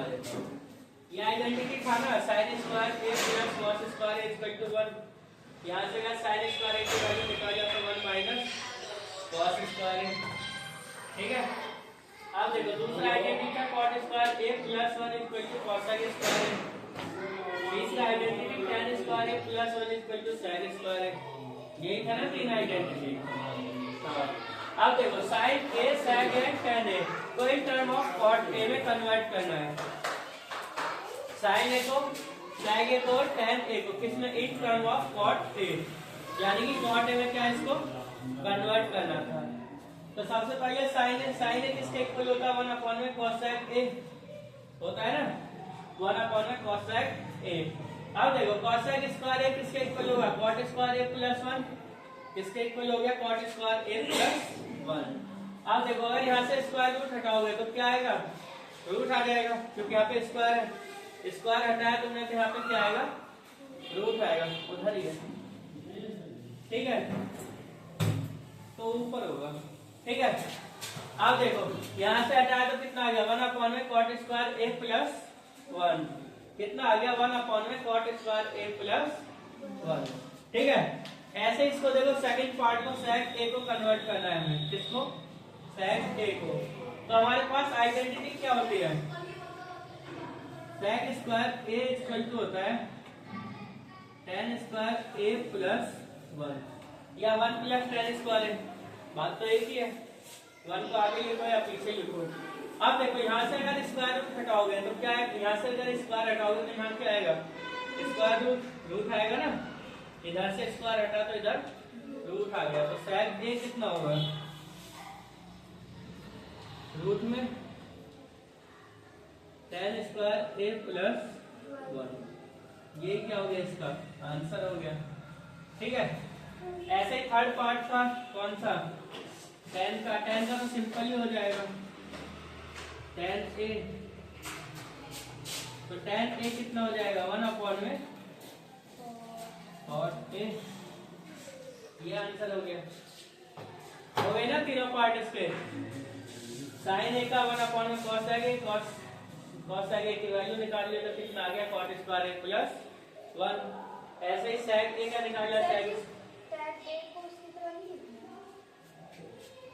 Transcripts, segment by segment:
बना देता हूँ। ये आइडेंटिटी था ना sin square a plus cos square a equal to 1। यहाँ से अगर sin स्क्वायर a की वैल्यू निकाल जाए तो 1 माइनस cos स्क्वायर a। ठीक है, अब देखो दूसरा आइडेंटिटी था cot square a plus 1 equal to cosec square a। तीसरा identity tan square a plus 1 equal to sec square a। यही था ना तीन आइडेंटिटी। अब देखो sin a sec a tan a को in term of cot a में convert करना है। sin a को sec a को tan a को किसमें in term of cot a, यानी कि cot a में क्या इसको कन्वर्ट करना था। तो सबसे पहले sin a किसके इक्वल होता है 1 अपॉन में cosec a होता है ना 1 अपॉन में cosec a। अब देखो cosec स्क्वायर a किसके इक्वल होगा cot स्क्वायर a प्लस 1 किसके इक्वल हो गया cot स्क्वायर a प्लस 1। अब देखो अगर यहाँ से स्क्वायर रूट हटाओगे तो क्या आएगा रूट आ जाएगा, क्योंकि यहाँ पे स्क्वायर है, स्क्वायर हटाया तुमने तो यहाँ पे क्या आएगा रूट आएगा, उधर ही है। ठीक है, तो ऊपर होगा। ठीक है, अब देखो यहाँ से हटाया तो कितना आ गया 1 अपॉन में cot स्क्वायर a प्लस 1। कितना आ गया 1 अपॉन में cot स्क्वायर a प्लस 1। ठीक है, ऐसे इसको देखो सेकंड पार्ट को sec a को कन्वर्ट करना है हमें, किसको sec a को। तो हमारे पास आइडेंटिटी क्या होती है sec square a equal to होता है tan स्क्वायर a प्लस 1 या 1 प्लस tan स्क्वायर है, बात तो एक ही है। 1 को आगे लिखो या पीछे लिखो। अब देखो यहाँ से अगर स्क्वायर रूट हटाओगे तो क्या है, यहाँ से अगर स्क्वायर हटाओगे तो यहाँ क्या आएगा स्क्वायर रूट आएगा ना, इधर से स्क्वायर हटा तो इधर रूट आ गया। तो sec a कितना होगा रूट में tan स्क्वायर a प्लस 1, ये क्या हो गया इसका आंसर हो गया। ठीक है, ऐसे ही थर्ड पार्ट था कौन सा tan का तो सिंपल ही हो जाएगा tan a। तो tan a कितना हो जाएगा 1 अपॉन में cot a, ये आंसर हो गया। हो गए ना तीनों पार्ट इसके। sin a का 1 अपॉन में cosec a, cosec a की वैल्यू निकाल लिया तो कितना आ गया cot स्क्वायर a प्लस 1। ऐसे ही sec a का निकाल लिया sec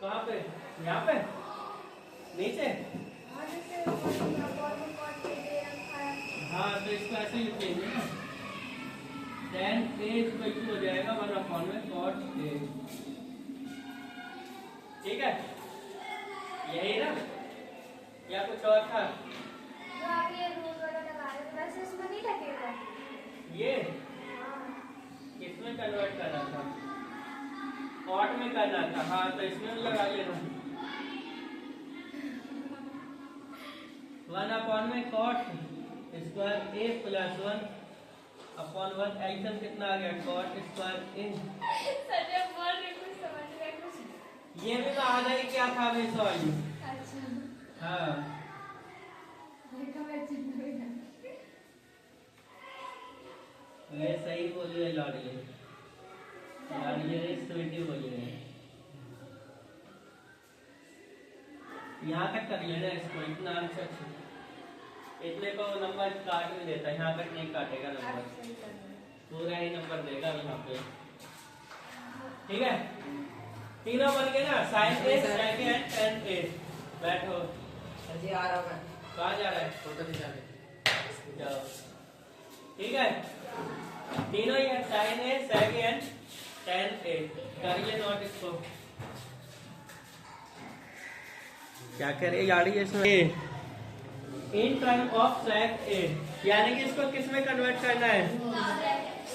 कहाँ पे यहाँ पे नीचे। हाँ तो इसको ऐसे लिख लेंगे ना tan a इक्वल टू हो जाएगा 1 अपॉन में cot a। ठीक है, यही ना या कुछ और था ये किसमें कन्वर्ट करना था cot में करना था। हाँ तो इसमें लगा लेना 1 अपॉन में cot square a plus 1 upon 1 एल्सियम कितना आ गया cot स्क्वायर a। ये भी तो आधा ही क्या था वैसे वाली। हाँ मैं सही बोल रही है लाडली स्वीटी बोल रही है। यहाँ तक कर लेना इसको, इतना आंसर इतने को नंबर काट भी देता है, यहाँ तक नहीं काटेगा नंबर, पूरा ही नंबर देगा यहाँ पे। ठीक है, तीनों बन गए ना sin a sec a and tan a। बैठो जी आ रहा है, कहाँ जा रहा है फोटो खिंचा के जाओ। ठीक है, तीनों ही है sin a sec a and tan a। करिए नोट इसको, क्या करे यार ये इसमें in term of sec a, यानी कि इसको किस में कन्वर्ट करना है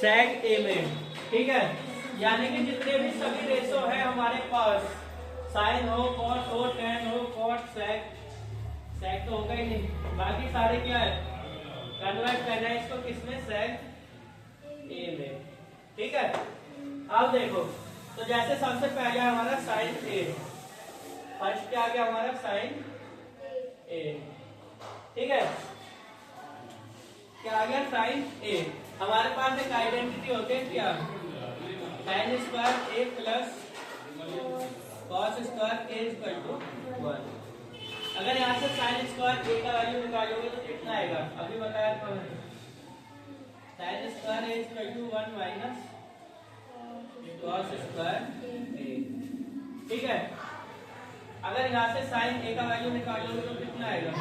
sec a में। ठीक है, यानी कि जितने भी सभी रेशो है हमारे पास sin हो cos हो tan हो cot sec तो होगा ही नहीं, बाकी सारे क्या है कन्वर्ट करना है इसको किसमें sec a में। ठीक है, अब देखो तो जैसे सबसे पहले हमारा sin a, फर्स्ट क्या आ गया हमारा sin a। ठीक है, क्या आ गया sin a। हमारे पास एक आइडेंटिटी होती है क्या sin square a plus cos square a equal to 1। अगर यहाँ से साइन स्क्वायर ए का वैल्यू निकालोगे तो कितना आएगा? अभी बताया था मैंने, sine square A equal to 1 minus cos square A. ठीक है, अगर यहाँ से साइन ए का वैल्यू निकालोगे तो कितना आएगा?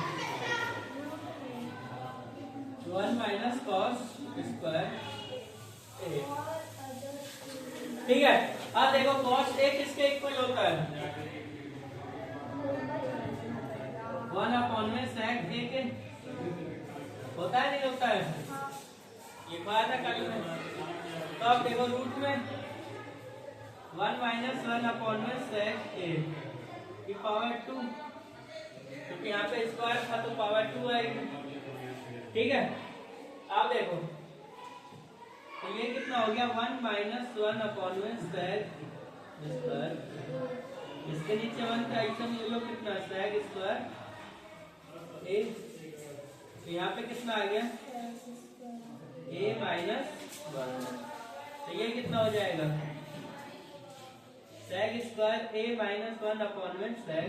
1 माइनस कॉस स्क्वायर ए। ठीक है, अब देखो कॉस ए किसके इक्वल होता है? 1 अपॉन में सेक ए के होता है नहीं होता है? ये बात है कल में। तो अब देखो रूट में 1 माइनस 1 अपॉन में सेक ए की पावर 2, क्योंकि यहाँ पे स्क्वायर था तो पावर 2 आएगी। ठीक है, अब देखो तो ये कितना हो गया? 1 माइनस 1 अपॉन में सेक स्क्वायर, इसके नीचे 1 का एक्शन ले लो, कितना सेक स्क्वायर ए। तो यहाँ पे कितना आ गया? ए माइनस 1। तो ये कितना हो जाएगा? सेक स्क्वायर ए माइनस 1 अपॉन में सेक।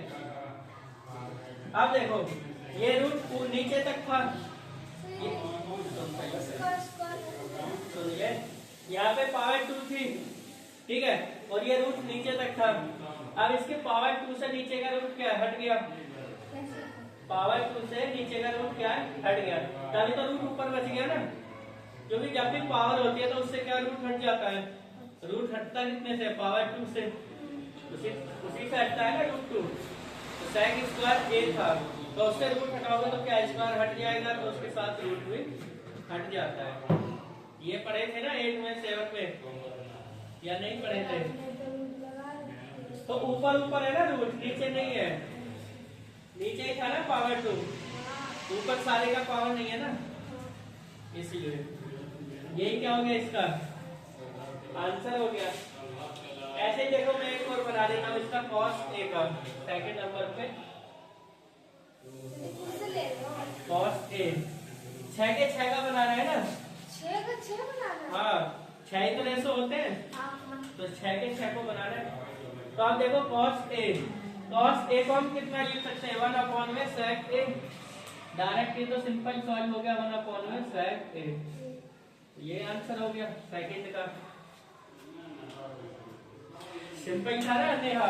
अब देखो ये रूट नीचे तक था, तो ये यहाँ पे पावर 2 थी। ठीक है, और ये रूट नीचे तक था। अब इसके पावर 2 से नीचे का रूट क्या हट गया? पावर 2 से नीचे का रूट क्या है? हट गया, तभी तो रूट ऊपर बच गया ना, क्योंकि जब भी पावर होती है तो उससे क्या रूट हट जाता है? रूट हटता कितने से? पावर 2 से, उसी से हटता है ना रूट 2। तो सेक स्क्वायर ए था, तो उससे रूट हटाओगे तो क्या स्क्वायर हट जाएगा, तो उसके साथ रूट भी हट जाता है। ये पढ़े थे ना 8 में 7 में, या नहीं पढ़े थे? तो ऊपर ऊपर है ना रूट, नीचे नहीं है। नीचे ही था ना पावर 2, ऊपर सारे का पावर नहीं है ना, इसीलिए यही क्या हो गया? इसका आंसर हो गया। ऐसे ही देखो मैं एक और बना देता हूँ इसका कॉस ए का, सेकंड नंबर पे कॉस ए। 6 के 6 का बनाना है ना? 6 का 6 बनाना? हाँ, 6 तो रेशो होते हैं, तो 6 के 6 को बनाना है। तो आप देखो कॉस ए, कॉस ए को हम कितना लिख सकते हैं? 1 अपॉन में सेक ए। डायरेक्ट ये तो सिंपल सॉल्व हो गया, 1 अपॉन में सेक ए। ये आंसर हो गया सेकंड का। सिंपल था ना? नेहा,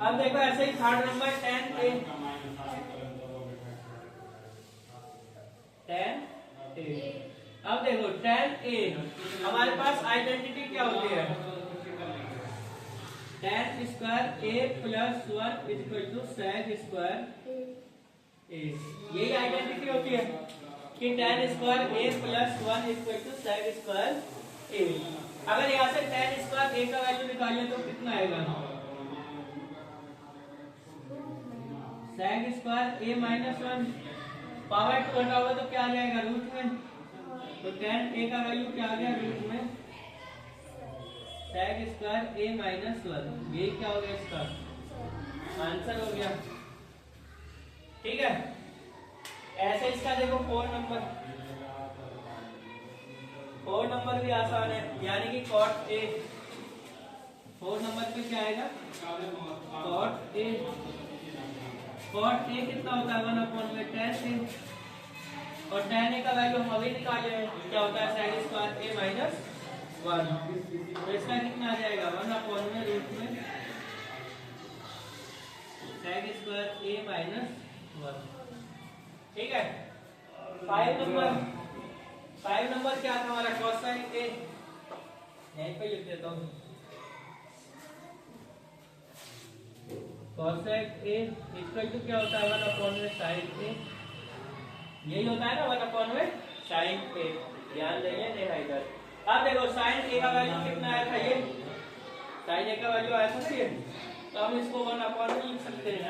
अब देखो ऐसे ही थर्ड नंबर 10 ए। 10 ए, अब देखो 10 ए, हमारे पास आइडेंटिटी क्या होती है? 10 square A plus 1 equal to sec square A. यही आइडेंटिटी होती है कि 10 square A plus 1 equal to sec square A. अगर यहाँ से 10 स्क्वायर ए का वैल्यू निकालें तो कितना आएगा? सेक स्क्वायर ए माइनस 1, पावर 2 हटाओगे तो क्या आ जाएगा? रूट में। तो 10 ए का वैल्यू क्या आ गया? रूट में सेक स्क्वायर ए माइनस 1। ये क्या हो गया? इसका आंसर हो गया। ठीक है, ऐसे इसका देखो 4 नंबर, 4 नंबर भी आसान है, यानी कि कॉट ए। 4 नंबर पे क्या आएगा? Cot A. कॉट ए कितना होता है? 1 अपॉन में tan ए, और tan ए का वैल्यू हम अभी निकाले हैं, क्या होता है? सेक स्क्वायर ए माइनस 1। तो इसका कितना आ जाएगा? 1 अपॉन में रूट में सेक स्क्वायर ए माइनस 1। ठीक है, 5 नंबर क्या था हमारा? कोसाइन ए। यहीं पे लिख देता हूँ, कोसेक ए इक्वल टू क्या होता है? 1 अपॉन में साइन ए। यही होता है ना 1 अपॉन में साइन ए। ध्यान देंगे नहीं इधर। अब देखो साइन ए का वैल्यू कितना आया था? ये साइन ए का वैल्यू आया था ना ये, तो हम इसको 1 अपॉन में लिख सकते हैं।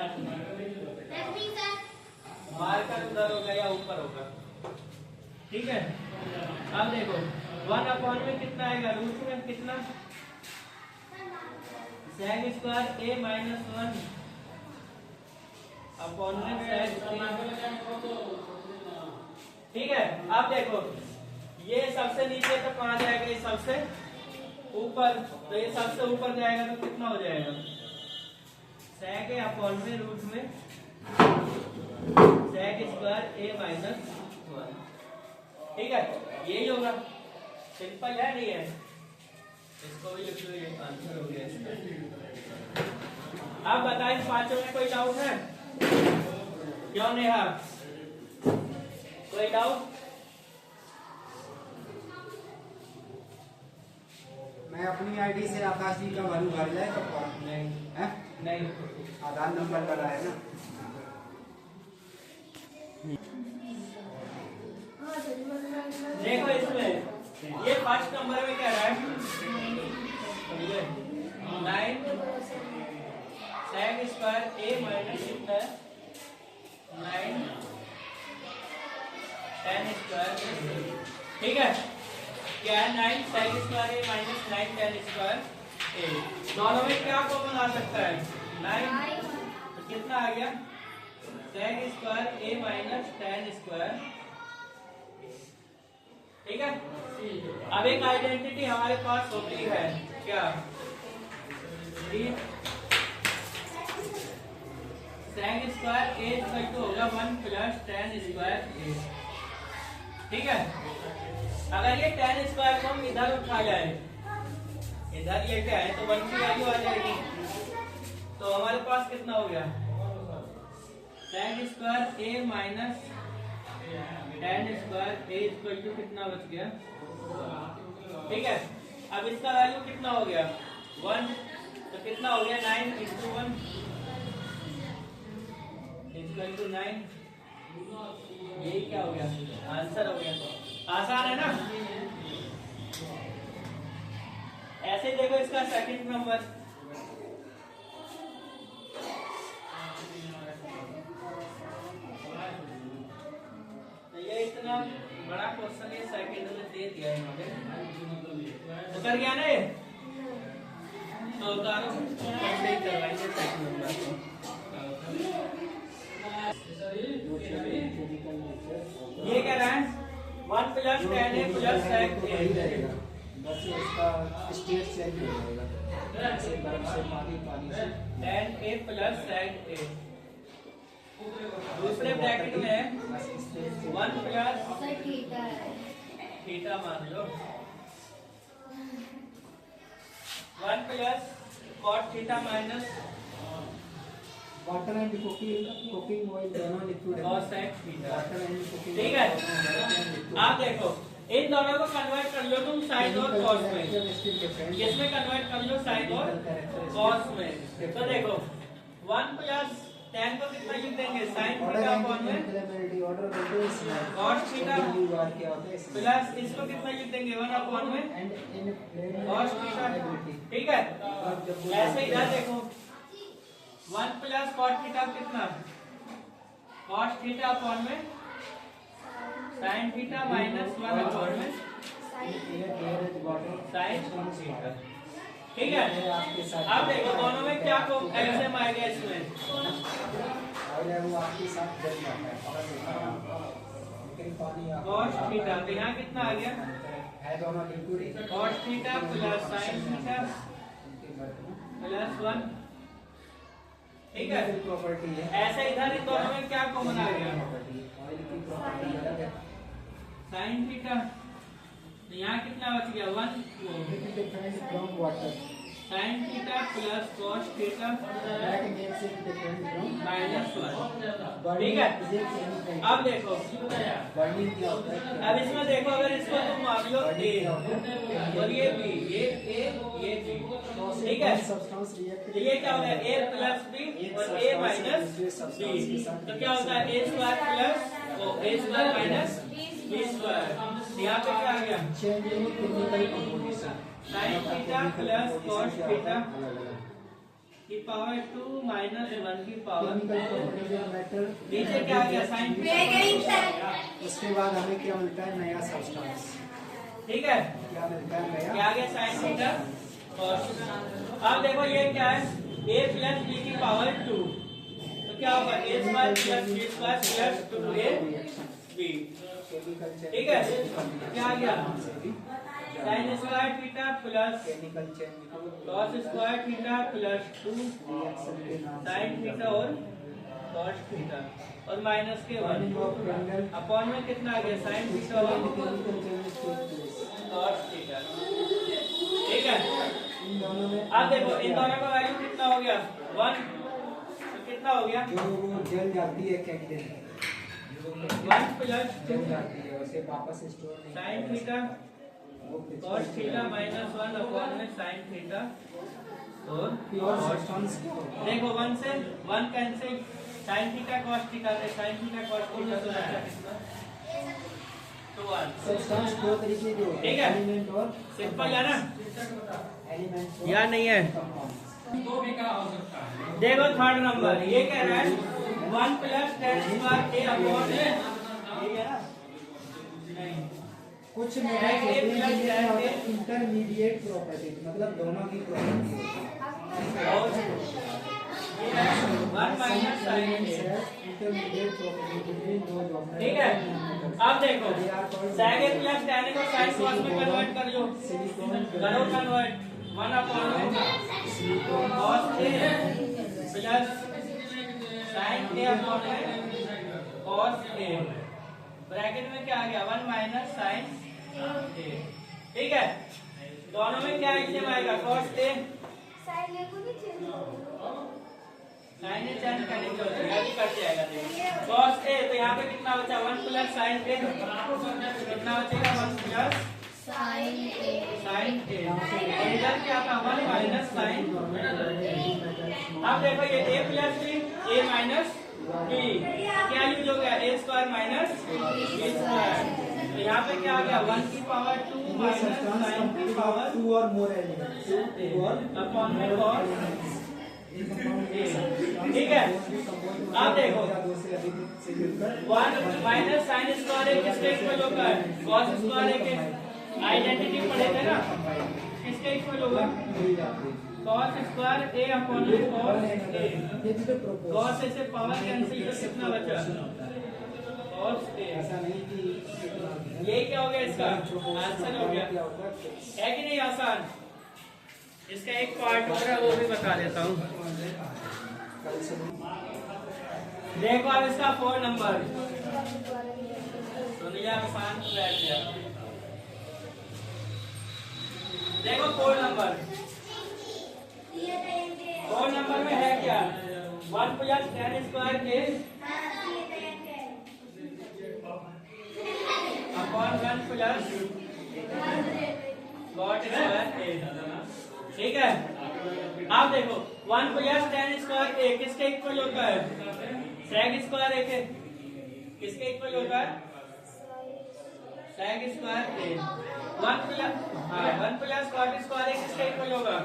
मार्कर उधर होगा या ऊपर होगा। ठीक है, अब देखो 1 अपॉन में कितना आएगा? रूट में कितना? सेक स्क्वायर ए माइनस 1 अपॉन में सेक ए। ठीक है, अब देखो ये सबसे नीचे तो कहाँ जाएगा? ये सबसे ऊपर, तो ये सबसे ऊपर जाएगा तो कितना हो जाएगा? sec a अपॉन में रूट में sec स्क्वायर a माइनस 1। ठीक है, यही होगा। सिंपल है नहीं है? इसको भी लिख लो, ये आंसर हो गया इसका। अब बताइए पांचों में कोई डाउट है? क्यों नेहा, कोई डाउट? मैं अपनी आईडी से आकाश जी का वैल्यू भर जाए तो नहीं है? नहीं, आधार नंबर लगा है ना। देखो इसमें ये फर्स्ट नंबर में क्या रहा है? 9 sec स्क्वायर a माइनस कितना है? 9 tan स्क्वायर। ठीक है, क्या है? 9 sec square a minus 9 tan square a। दोनों में क्या कॉमन आ सकता है? 9। तो कितना आ गया? sec square a minus tan square. ठीक है, अब एक आइडेंटिटी हमारे पास होती है क्या? sec square a equal to होगा 1 प्लस tan स्क्वायर a। ठीक है, अगर ये tan स्क्वायर को हम इधर उठा जाए, इधर लेके आए तो 1 की वैल्यू आ जाएगी। तो हमारे पास कितना हो गया? sec square a minus tan square a equal to कितना बच गया? ठीक है, अब इसका वैल्यू कितना हो गया? 1। तो कितना हो गया? 9 इंटू 1 इक्वल टू 9। यही क्या हो गया? आंसर हो गया। आसान है ना? ऐसे देखो इसका सेकंड नंबर। ये इतना बड़ा क्वेश्चन ये सेकंड में दे दिया है इन्होंने। उतर गया ना ये? तो उतारो, ऐसे ही करवाएंगे सेकंड नंबर को। ये क्या रहा है? 1 plus tan a plus sec a। बस इसका स्टेट चेंज हो जाएगा, से बर्फ से पानी, पानी से tan a plus sec a। दूसरे ब्रैकेट में 1 प्लस थीटा मान लो, 1 plus cot theta minus water and cooking oil दोनों लिक्विड है। cos sec theta. Water and cooking. ठीक है, आप देखो इन दोनों को कन्वर्ट कर लो तुम साइन और कॉस में। किसमें कन्वर्ट कर लो? साइन और कॉस में। तो देखो 1 प्लस tan को कितना लिख देंगे? साइन थीटा अपॉन में cos थीटा प्लस इसको कितना लिख देंगे? 1 अपॉन में cos थीटा। ठीक है, ऐसे इधर देखो 1 प्लस cot थीटा कितना? cos थीटा अपॉन में sin थीटा माइनस 1 अपॉन में sin थीटा। ठीक है, अब देखो दोनों में क्या को एलसीएम आएगा इसमें? cos theta. तो यहाँ कितना आ गया? cos theta plus sin theta plus 1। ठीक है, प्रॉपर्टी है। ऐसे इधर इन दोनों में क्या कॉमन आ गया? sin theta. तो यहाँ कितना बच गया? 1 sin theta plus cos theta minus 1। ठीक है, अब देखो, अब इसमें देखो अगर इसको तुम मान लो a और ये b, ये a ये b। ठीक है, तो ये क्या होगा? a प्लस b और a माइनस b। तो क्या होता है? a square plus a square minus b square. यहाँ पे क्या आ गया? sin theta plus cos theta की पावर 2 माइनस 1 की पावर। नीचे क्या आ गया? sin theta. उसके बाद हमें क्या मिलता है? नया सब्सटेंस। ठीक है, क्या मिलता है? नया क्या आ गया? sin theta cos। अब देखो ये क्या है? a प्लस b की पावर 2। तो क्या होगा? a square plus b square plus 2ab। ठीक है, क्या आ गया? Sine square theta plus chemical chain cos square theta plus 2 reaction के नाम साइन थीटा और कॉस थीटा और माइनस के 1 अपॉन में कितना आ गया साइन थीटा और कॉस थीटा। ठीक है, इन दोनों में अब देखो इन दोनों का वैल्यू कितना हो गया 1, तो कितना हो गया जो वो जल जाती है कैंडल 1 प्लस जल जाती है उसे वापस स्टोर नहीं sine theta cos theta minus 1 upon में साइन थीटा और प्योर cos सब्सटेंस को देखो 1 से 1 cancel sine theta cos theta से साइन थीटा कॉस थीटा तो बचा कितना तो 1 सब्सटेंस दो तरीके के होते ठीक हैं है। एलिमेंट और सिंपल है ना एलिमेंट या नहीं है। देखो थर्ड नंबर ये कह रहा है 1 plus tan square a upon ये है ना नहीं कुछ इंटरमीडिएट प्रॉपर्टी मतलब दोनों की प्रॉपर्टी और 1 minus sine a intermediate property between दो डोमेन। ठीक है, अब देखो sec a प्लस tan a को sin cos में कन्वर्ट कर दो करो convert 1 upon cos a plus sin a upon cos a bracket में क्या आ गया 1 माइनस sin a। ठीक है, दोनों में क्या एलसीएम आएगा cos a साइन ले को नहीं चेंज हो sin a चेंज करने की जरूरत है अभी कट जाएगा। देखो cos a तो यहाँ पे कितना बचा 1 प्लस sin a कितना बचेगा 1 plus sign A sin a और इधर क्या था 1 माइनस sin अब देखो ये a plus b a minus b क्या यूज हो गया a square minus b square तो यहाँ पे क्या आ गया 1 की पावर 2 माइनस sin की पावर 2 और मोर एलिमेंट्स अपॉन में cos ठीक है। अब देखो 1 माइनस साइन स्क्वायर a किसके इक्वल होगा cos स्क्वायर a के आइडेंटिटी पढ़े थे ना किसके इक्वल होगा cos स्क्वायर a अपॉन में cos a cos a से पावर कैंसिल तो कितना बचा cos a ऐसा नहीं कि ये क्या हो गया इसका आंसर हो गया है कि नहीं आसान। इसका एक पार्ट और है वो भी बता देता हूँ। देखो अब इसका 4 नंबर सुनिए आसान बैठ गया। देखो 4 नंबर में है क्या 1 plus tan square a upon 1 plus cot square a। ठीक है, अब देखो 1 प्लस tan स्क्वायर a किसके इक्वल होता है sec स्क्वायर a के किसके इक्वल होता है sec square a 1 plus cot square a किसके इक्वल होगा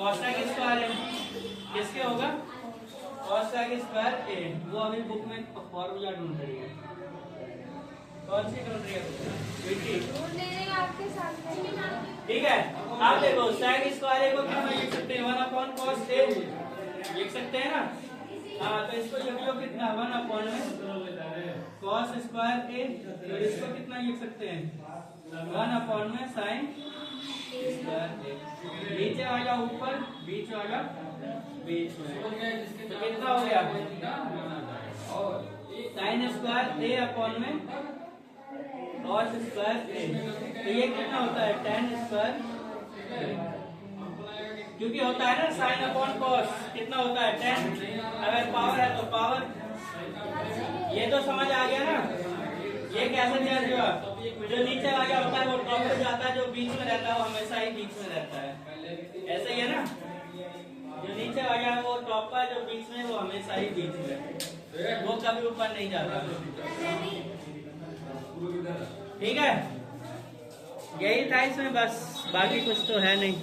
cosec स्क्वायर a किसके होगा cosec स्क्वायर a। वो अभी बुक में फॉर्मूला ढूंढ रही है कौन सी ढूंढ रही है ढूंढने आपके सामने ठीक है। आप देखो sec स्क्वायर a को कितना लिख सकते हैं 1 अपॉन cos a लिख सकते हैं ना। हाँ तो इसको लिख लो कितना 1 अपॉन में cos स्क्वायर a और इसको कितना लिख सकते हैं 1 अपॉन में sin स्क्वायर a नीचे वाला ऊपर बीच वाला बीच में तो कितना हो गया sin स्क्वायर a अपॉन में cos स्क्वायर a तो ये कितना होता है tan स्क्वायर क्योंकि होता है ना sin अपॉन cos कितना होता है tan अगर पावर है तो पावर ये तो समझ आ गया ना। ये कैसे चेंज हुआ जो नीचे वाला होता है वो टॉप पे जाता है जो बीच में रहता है वो हमेशा ही बीच में रहता है ऐसा ही है ना। जो नीचे वाला है वो टॉप पर जो बीच में वो हमेशा ही बीच में रहता है वो कभी ऊपर नहीं जाता। ठीक है, यही था इसमें बस बाकी कुछ तो है नहीं।